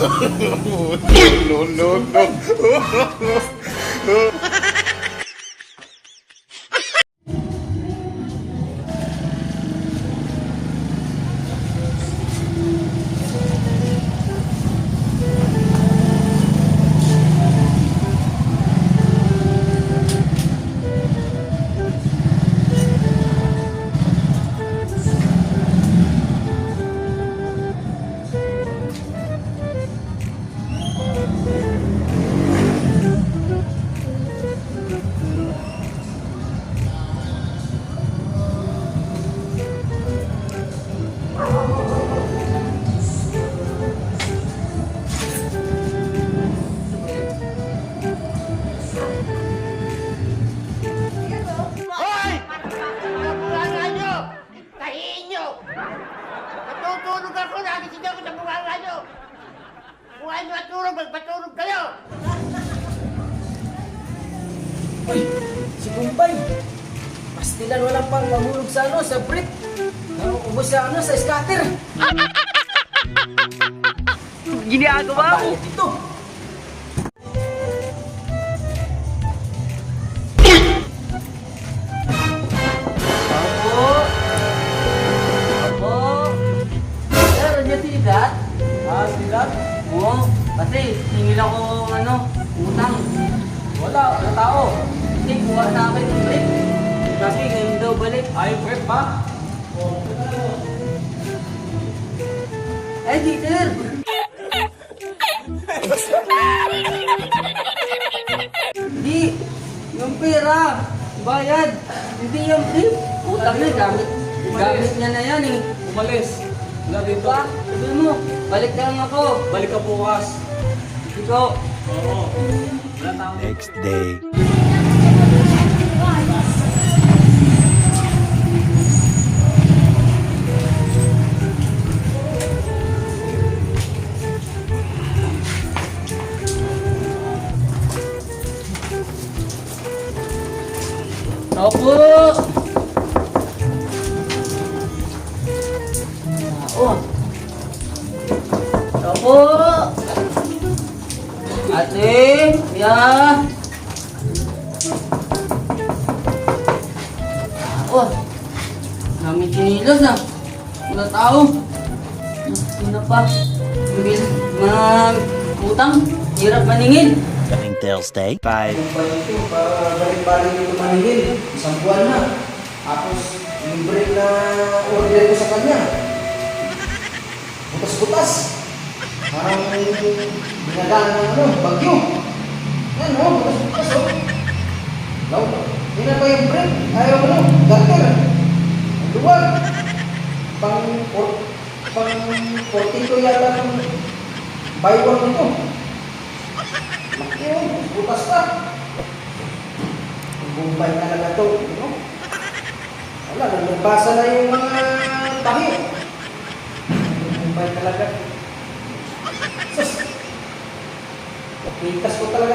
No, no, no. Hoy! Bunganga nyo! Tahiin nyo! Natutulog ako, nagising ako sa bunganga nyo! Buhay nyo at tulog, magpatulog kayo! Uy, si Kumpay. Pastilan walang pang mahulog sa sa brick. Ubus sa sa scatter. Ginagawa mo? Bakit ito? Apo. Sir, ano tidak? Tidak? Oo, kasi tingin ako utang. Wala tao. Hindi, kuha sa akin yung brick. Kasi ngayon daw balik. Ay, brick ba? Eh, di, sir. Hindi. Yung pera. Bayad. Hindi yung brick. Utang na, gamit. Gamit niya na yan eh. Umalis. Wala dito. Diba? Sabi mo, balik lang ako. Balik ka bukas. Ikaw. Oo. Wala tao. Next day. Opo. Oh. Opo. Ate, ya. Oh. Kami kinilos na. Wala tao. Sino pa? Utang. Hirap maningin. Coming Thursday. 5. Balik-balik yung maningin. Isang buwan na. Tapos, libre na order ko sa kanya. Butas-butas. Parang binagaan ng bagyo. Yan butas-butas Law, hindi na pa yung break. Ayaw garter. Ang luwag. Pang 42 yata ng buy one nito. Laki butas pa. Bumbay talaga to. Wala, nagbasa na yung mga tahi. Bumbay talaga. Sus! Pitas ko talaga